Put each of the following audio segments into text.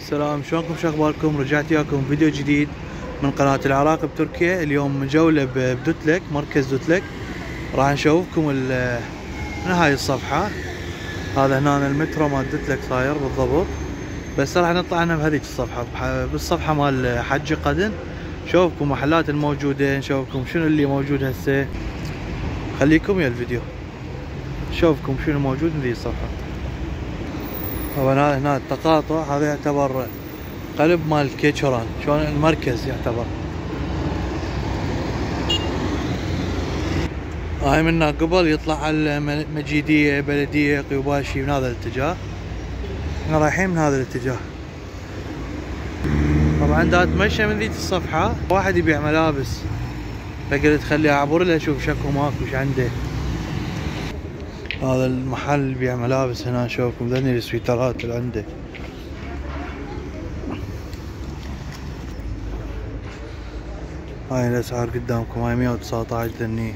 السلام، شلونكم؟ شو اخباركم؟ رجعت وياكم فيديو جديد من قناة العراق بتركيا. اليوم جولة بدوتلك، مركز دوتلك. راح نشوفكم من هاي الصفحة. هذا هنا المترو مال دوتلك صاير بالضبط، بس راح نطلع عنها بهذيك الصفحة، بالصفحة مال حجي قدن. نشوفكم محلات الموجودة، نشوفكم شنو اللي موجود هسه. خليكم ويا الفيديو نشوفكم شنو موجود من ذي الصفحة. طبعا هنا التقاطع، هذا يعتبر قلب مال كيتشوران، شلون المركز يعتبر. هاي منا قبل يطلع على المجيدية، بلدية، قيوباشي، من هذا الاتجاه. احنا رايحين من هذا الاتجاه. طبعا دا اتمشى من ذيك الصفحة، واحد يبيع ملابس، فقلت خليه اعبر له اشوف شكو ماكو وش عنده. هذا المحل اللي يبيع ملابس هنا، نشوفكم ذني السويترات اللي عنده. هاي الاسعار قدامكم، هاي 119 ذني،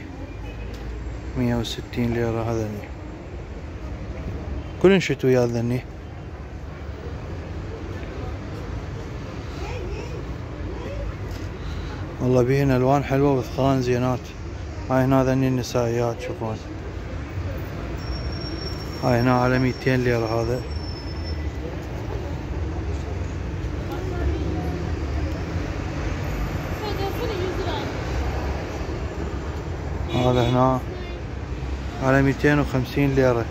160 ليرة هذني، كلن شتويات ذني. والله بيهن الوان حلوة وثقان زينات. هاي هنا ذني النسائيات، شوفون. هاي هنا على 200 ليرة هذا. هذا هنا على 250 ليرة،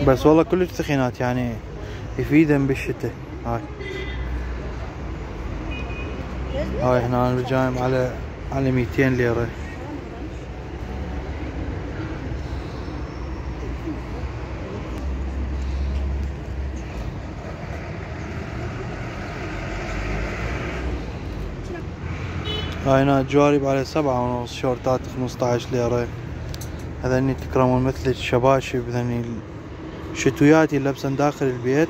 بس والله كلش ثخينات، يعني يفيدن بالشتاء. هاي هنا البجايم على 200 ليرة. هاي هنا الجوارب على 7.5، شورتات 15 ليرة. هذني تكرمون مثل الشباشب، هذني الشتوياتي اللي لبسن داخل البيت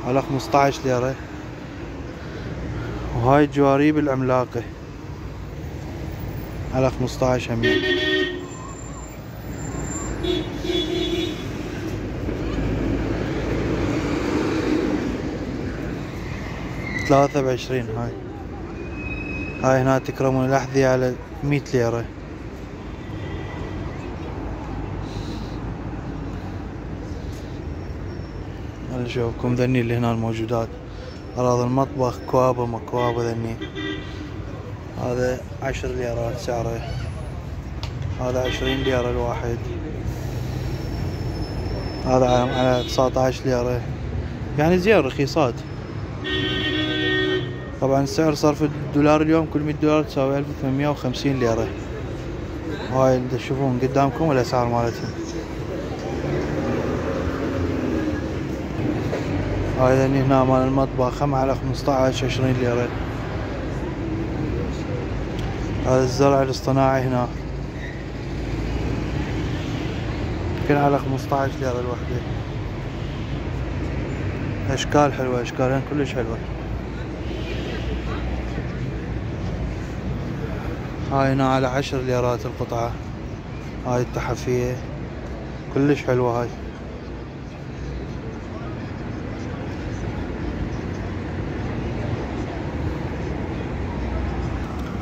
على 15 ليرة. وهاي الجواريب العملاقة على 15 هم. ثلاثة ب20. هاي هنا تكرمون الأحذية على 100 ليرة. نشوفكم ذني اللي هنا الموجودات، أغراض المطبخ، كوابة مكوابة ذني. هذا 10 ليرات سعره، هذا 20 ليرة الواحد، هذا على 19 ليرة، يعني زين رخيصات. طبعا سعر صرف الدولار اليوم كل 100 دولار تساوي 1850 ليرة. هاي اللي تشوفون قدامكم الأسعار مالتهم. هاي ذني هنا مال المطبخ، هم على 15 20 ليرة. هذا الزرع الاصطناعي هنا يمكن على 15 ليرة الوحدة. أشكال حلوة، أشكالهم كلش حلوة. هاي هنا على 10 ليرات القطعة. هاي التحفية كلش حلوة. هاي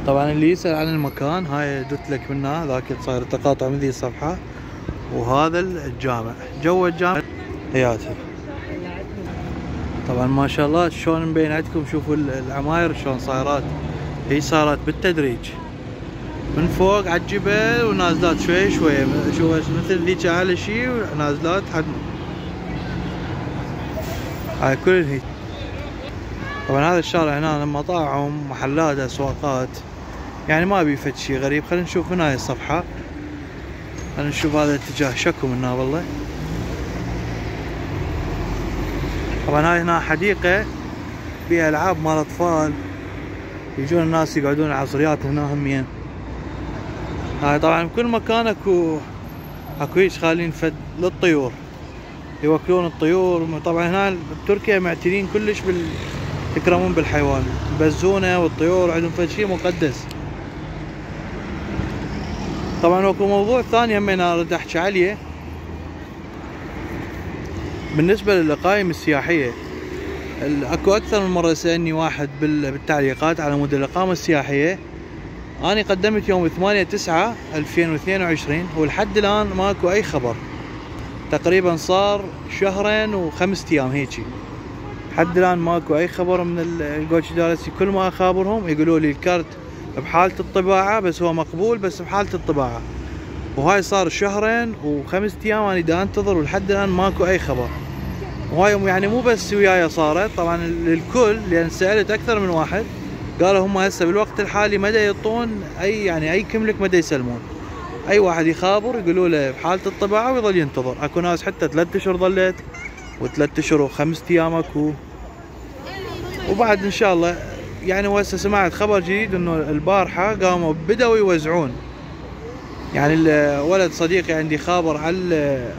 طبعا اللي يسأل عن المكان، هاي دوتلك منها، ذاك صاير التقاطع من ذي الصفحة. وهذا الجامع، جو الجامع حياتي. طبعا ما شاء الله شلون مبين عندكم، شوفوا العماير شلون صايرات. هي صارت بالتدريج من فوق على الجبل ونازلات شوي شوي، شوف مثل ذيك اعلى شي ونازلات حد. هاي كل هي. طبعا هذا الشارع هنا مطاعم، محلات، اسواقات، يعني ما بي فد شي غريب. خلينا نشوف من هاي الصفحة، خلينا نشوف هذا الاتجاه شكو منا والله. طبعا هاي هنا حديقة فيها العاب مال اطفال، يجون الناس يقعدون العصريات هنا همين. هاي طبعا بكل مكان اكو هيك خالين فد للطيور، يوكلون الطيور. طبعا هنا بتركيا معتنين كلش يكرمون بالحيوان، البزونة والطيور عندهم فد شي مقدس. طبعا اكو موضوع ثاني هم انا اريد احكي عليه بالنسبة للقايم السياحية. اكو اكثر من مرة سألني واحد بالتعليقات على مود الاقامة السياحية. اني قدمت يوم 8/9/2022 ولحد الان ماكو اي خبر. تقريبا صار شهرين و5 ايام هيجي، لحد الان ماكو اي خبر من الجوتش دارسي. كل ما اخابرهم يقولوا لي الكارت بحالة الطباعة، بس هو مقبول بس بحالة الطباعة. وهاي صار شهرين و5 ايام اني دا انتظر ولحد الان ماكو اي خبر. وهاي يعني مو بس وياي صارت، طبعا للكل، لان سألت اكثر من واحد قالوا هم هسه بالوقت الحالي مدى يعطون اي كملك مدى يسلمون. اي واحد يخابر يقولوا له بحالة الطباعة ويظل ينتظر. اكو ناس حتى 3 اشهر ظلت، و3 اشهر و5 ايام اكو. وبعد ان شاء الله يعني. وهسه سمعت خبر جديد انه البارحة قاموا بدأوا يوزعون. يعني الولد صديقي عندي خابر على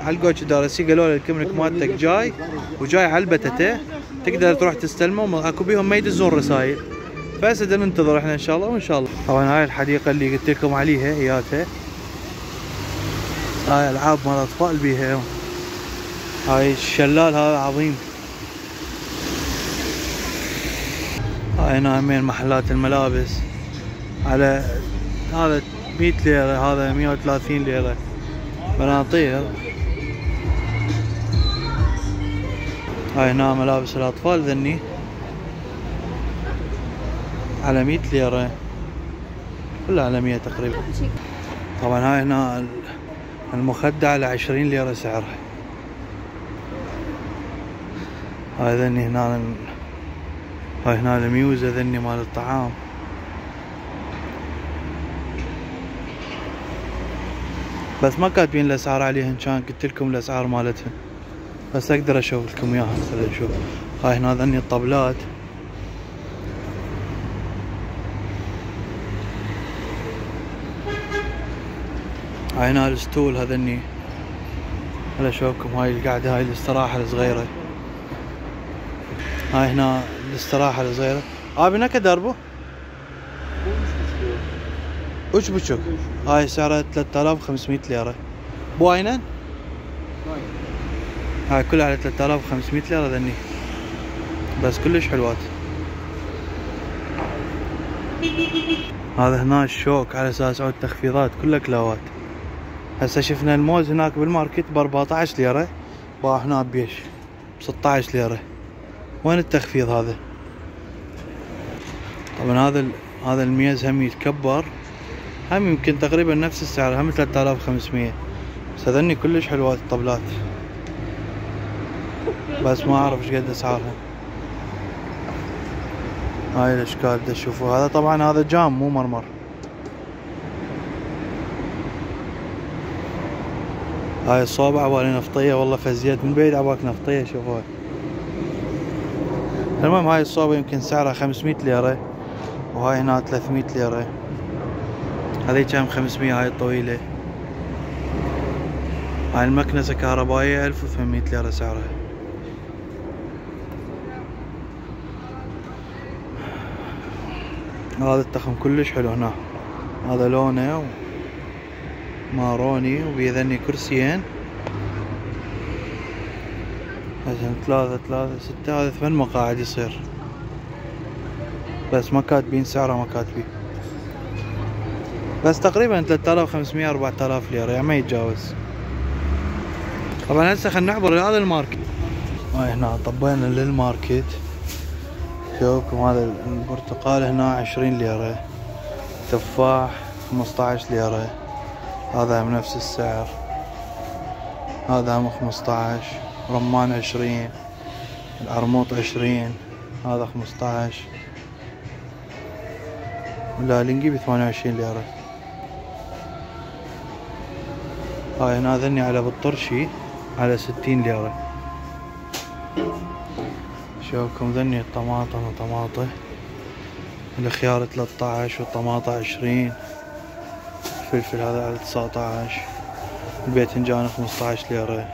الجوتش دارسي، قالوا له الكملك مالتك جاي وجاي على البتته، تقدر تروح تستلمه. اكو بيهم ما يدزون رسائل، فهسه ننتظر احنا ان شاء الله. وان شاء الله طبعا هاي الحديقة اللي قلت لكم عليها اياتها، هاي العاب مال اطفال بيها. هاي الشلال هذا عظيم. هاي هنا همين محلات الملابس، على هذا 100 ليرة، هذا 130 ليرة. بناطيل. هاي هنا ملابس الاطفال ذني على 100 ليرة، كلها على 100 تقريبا. طبعا هاي هنا المخدة على 20 ليرة سعرها. هاي ذني هنا، هاي هنا الميوزة ذني مال الطعام. بس ما كاتبين الاسعار عليهن، كان قلت لكم الاسعار مالتهن، بس اقدر اشوف لكم اياها. خلينا نشوف. هاي هنا ذني الطبلات. هاي هنا الستول هذني. هلا اشوفكم هاي القعدة، هاي الاستراحة الصغيرة. هاي هنا الاستراحة الصغيرة. بنكا دربو وش بتشوف. هاي سعرها 3500 ليرة بواينن. هاي كلها على 3500 ليرة ذني، بس كلش حلوات. هذا هنا الشوك على اساس عود تخفيضات، كلها كلاوات. هسه شفنا الموز هناك بالماركت ب 14 ليرة، باع هنا بيش ب 16 ليرة. وين التخفيض هذا؟ طبعا هذا الميز هم يتكبر، هم يمكن تقريبا نفس السعر، هم 3500. بس هذني كلش حلوات الطبلات، بس ما اعرف ايش قد اسعارها. هاي الاشكال دا تشوفوا. هذا طبعا هذا جام مو مرمر. هاي الصوبة عبالي نفطية، والله فزيت من بعيد عبالك نفطية. شوفوها. المهم هاي الصوبة يمكن سعرها 500 ليرة، وهاي هنا 300 ليرة. هذي كم 500. هاي الطويلة. هاي المكنسة كهربائية 1800 ليرة سعرها. هذا التخم كلش حلو هنا. هذا لونه ماروني وبيذني كرسيين. هذا 3 6. هذا 8 مقاعد يصير، بس ما كاتبين سعره، ما كاتبين. بس تقريبا 3500 4000 ليرة، يعني ما يتجاوز. طبعا هسه خلينا نعبر لهذا الماركت. هاي هنا طبينا للماركت. شوفكم هذا البرتقال هنا 20 ليرة، تفاح 15 ليرة، هذا هم نفس السعر، هذا هم 15. رمان 20، العرموط 20، هذا 15. واللالنجي ب 28 ليرة. هاي هنا ذني على بالطرشي على 60 ليرة. شوفكم ذني الطماطم وطماطة. الخيار 13 والطماطة 20. الفلفل هذا على 19. الباذنجان 15 ليرة.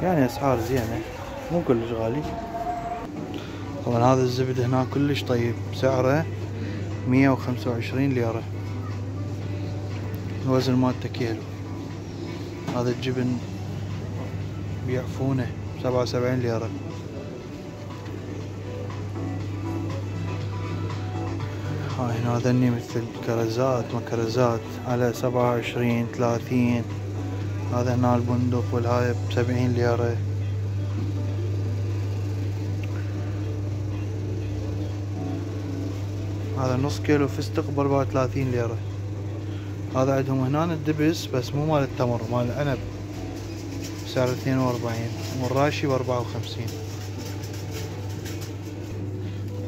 يعني اسعار زينة، مو كلش غالي. طبعا هذا الزبد هنا كلش طيب، سعره 125 ليرة، الوزن مالته كيلو. هذا الجبن بيعفونه 77 ليرة. هاي هنا ذني مثل كرزات ما كرزات على 27 30. هذا هنا البندق والهاي ب70 ليرة. هذا نص كيلو فستق ب34 ليرة. هذا عندهم هنا الدبس بس مو مال التمر، مال العنب بسعر 42 والراشي ب54.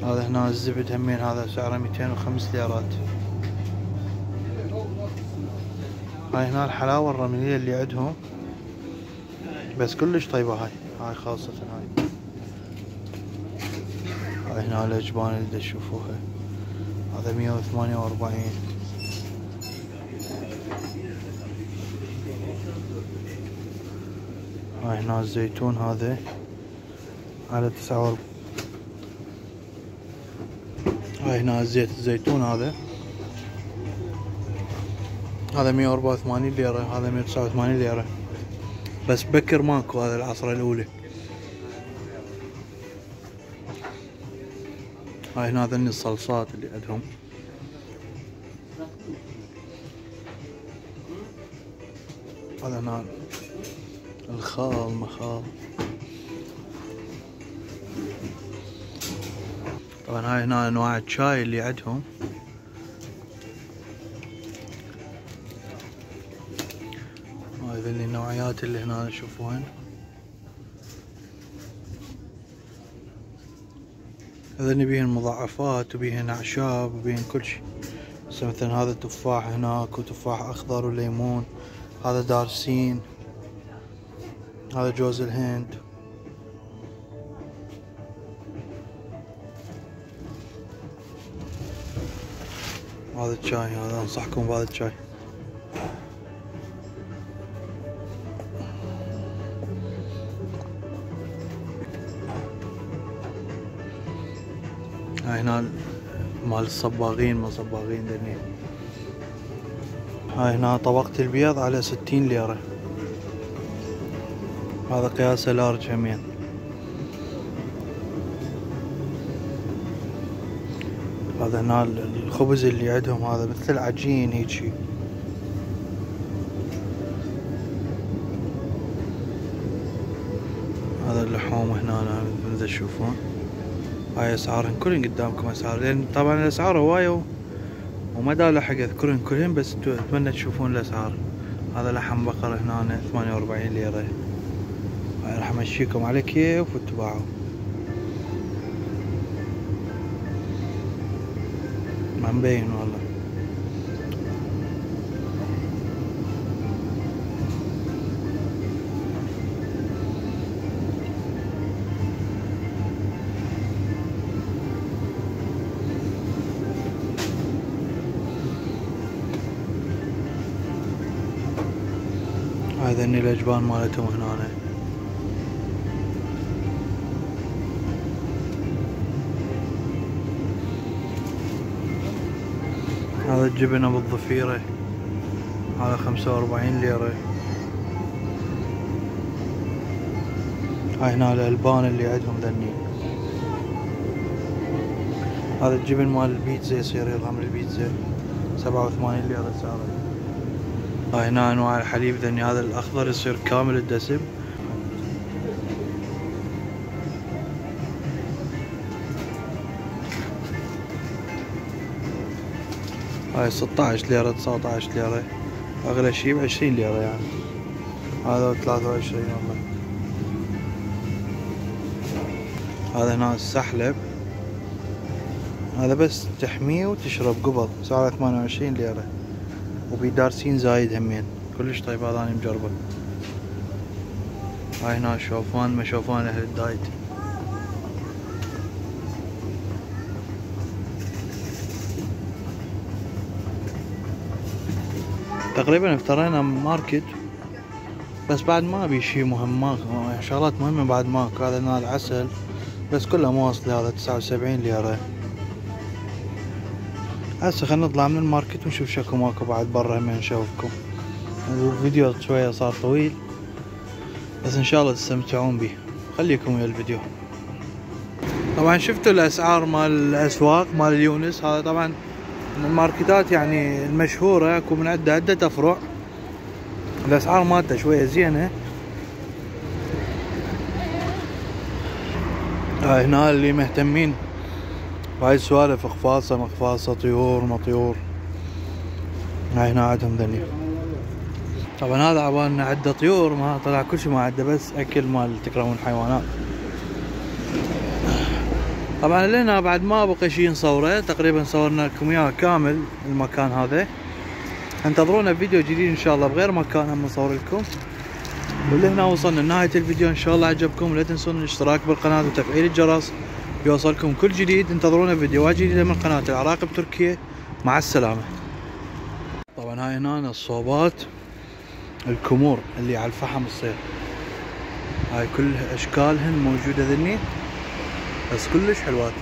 هذا هنا الزبد همين هذا سعره 205 ليرات. هاي هنا الحلاوة الرملية اللي عندهم بس كلش طيبة. هاي خاصة هاي هنا الأجبان اللي تشوفوها هذا 148. هاي هنا الزيتون هذا على 49. هاي هنا زيت الزيتون هذا 184 ليرة. هذا 189 ليرة بس بكر ماكو هذا العصرة الأولى. هاي هنا ذني الصلصات اللي عندهم. هذا هنا الخال مخال. طبعا هاي هنا انواع الشاي اللي عندهم. هاي ذني النوعيات اللي هنا تشوفوهن. هذني بيهن مضاعفات وبيهن اعشاب وبيهن كل شي. مثلا هذا تفاح هناك وتفاح اخضر وليمون. هذا دارسين. هذا جوز الهند. هذا الشاي هذا انصحكم بهذا الشاي. هاي هنا مال الصباغين من صباغين دني. هاي هنا طبقة البيض على 60 ليرة. هذا قياسه لارج همين. هذا هنا الخبز اللي عندهم هذا مثل عجين هيجي. هذا اللحوم هنا مثل تشوفون. هاي اسعارهن كلهن قدامكم اسعار، لان طبعا الاسعار هواية وما دا لحق اذكرهن كلهن بس اتمنى تشوفون الاسعار. هذا لحم بقرة هنا 48 ليرة. هاي راح امشيكم على كيف واتباعوا. ما مبين والله. هذا الأجبان مالتهم هنا. هذا الجبن ابو الضفيرة هذا 45 ليرة. هاي هنا الألبان اللي عندهم ذني. هذا الجبن مال البيتزا يصير يرغم البيتزا 87 ليرة سعره. هاي هنا انواع الحليب ذني. هذا الاخضر يصير كامل الدسم. هاي 16 ليرة 19 ليرة. اغلى شي ب20 ليرة يعني. هذا 23 والله. هذا هنا السحلب هذا بس تحميه وتشرب قبض سعره 28 ليرة وبدارسين زايد همين كلش طيب. هذا اني مجربه. هاي هنا شوفان ما شوفان اهل الدايت. تقريبا افترينا ماركت بس بعد ما ابي شي مهم. ماكو شغلات مهمة بعد ماكو. هذا هنا العسل بس كله مواصل. هذا 79 ليرة. هسه خلنا نطلع من الماركت ونشوف شكو ماكو بعد برا همين نشوفكم. الفيديو شوية صار طويل بس ان شاء الله تستمتعون به. خليكم ويا الفيديو. طبعا شفتوا الاسعار مال الاسواق مال اليونس. هذا طبعا من الماركتات يعني المشهورة، اكو من عدة افرع. الاسعار مالته شوية زينة. هنا اللي مهتمين بهاي السوالف، اخفاصة مخفاصة، طيور مطيور، هاي هنا عندهم ذني. طبعا هذا عبالنا عدة طيور، ما طلع كل شي ما عده، بس اكل مال تكرمون الحيوانات. طبعا لنا بعد ما بقى شي نصوره، تقريبا صورنا لكم اياه كامل المكان هذا. انتظرونا فيديو جديد ان شاء الله بغير مكان هم نصور لكم. ولهنا وصلنا لنهاية الفيديو، ان شاء الله عجبكم. لا تنسون الاشتراك بالقناة وتفعيل الجرس ليوصلكم كل جديد. انتظرونا فيديوهات جديدة من قناة العراقب تركيا. مع السلامة. طبعا هاي هنا الصوبات الكمور اللي على الفحم الصير، هاي كل اشكالهن موجودة ذني، بس كلش حلوات.